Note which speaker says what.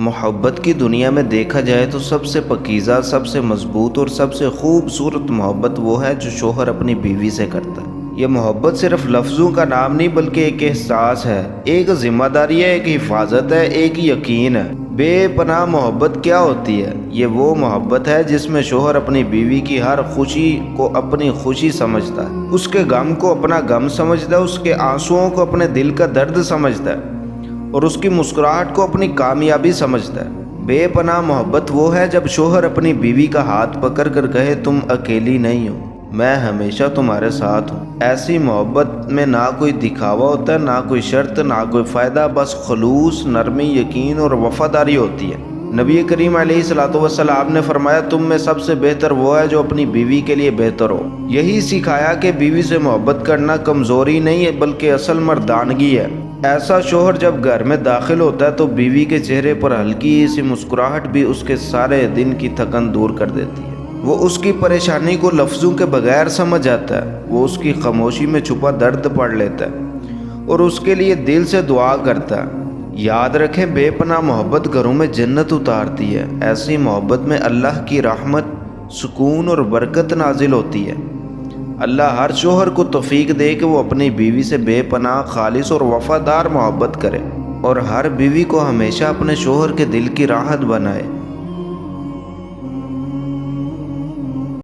Speaker 1: محبت کی دنیا میں دیکھا جائے تو سب سے پاکیزہ، سب سے مضبوط اور سب سے خوبصورت محبت وہ ہے جو شوہر اپنی بیوی سے کرتا ہے۔ یہ محبت صرف لفظوں کا نام نہیں بلکہ ایک احساس ہے، ایک ذمہ داری ہے، ایک حفاظت ہے، ایک یقین ہے۔ بے پناہ محبت کیا ہوتی ہے؟ یہ وہ محبت ہے جس میں شوہر اپنی بیوی کی ہر خوشی کو اپنی خوشی سمجھتا ہے، اس کے غم کو اپنا غم سمجھتا ہے، اس کے آنسوؤں کو اپنے دل کا درد سمجھتا ہے اور اس کی مسکراہٹ کو اپنی کامیابی سمجھتا ہے۔ بے پناہ محبت وہ ہے جب شوہر اپنی بیوی کا ہاتھ پکڑ کر کہے تم اکیلی نہیں ہو، میں ہمیشہ تمہارے ساتھ ہوں۔ ایسی محبت میں نہ کوئی دکھاوا ہوتا ہے، نہ کوئی شرط، نہ کوئی فائدہ، بس خلوص، نرمی، یقین اور وفاداری ہوتی ہے۔ نبی کریم علیہ الصلوۃ والسلام نے فرمایا تم میں سب سے بہتر وہ ہے جو اپنی بیوی کے لیے بہتر ہو۔ یہی سکھایا کہ بیوی سے محبت کرنا کمزوری نہیں ہے بلکہ اصل مردانگی ہے۔ ایسا شوہر جب گھر میں داخل ہوتا ہے تو بیوی کے چہرے پر ہلکی سی مسکراہٹ بھی اس کے سارے دن کی تھکن دور کر دیتی ہے۔ وہ اس کی پریشانی کو لفظوں کے بغیر سمجھ جاتا ہے، وہ اس کی خاموشی میں چھپا درد پڑھ لیتا ہے اور اس کے لیے دل سے دعا کرتا ہے۔ یاد رکھیں، بے پناہ محبت گھروں میں جنت اتارتی ہے۔ ایسی محبت میں اللہ کی رحمت، سکون اور برکت نازل ہوتی ہے۔ اللہ ہر شوہر کو توفیق دے کہ وہ اپنی بیوی سے بے پناہ، خالص اور وفادار محبت کرے اور ہر بیوی کو ہمیشہ اپنے شوہر کے دل کی راحت بنائے۔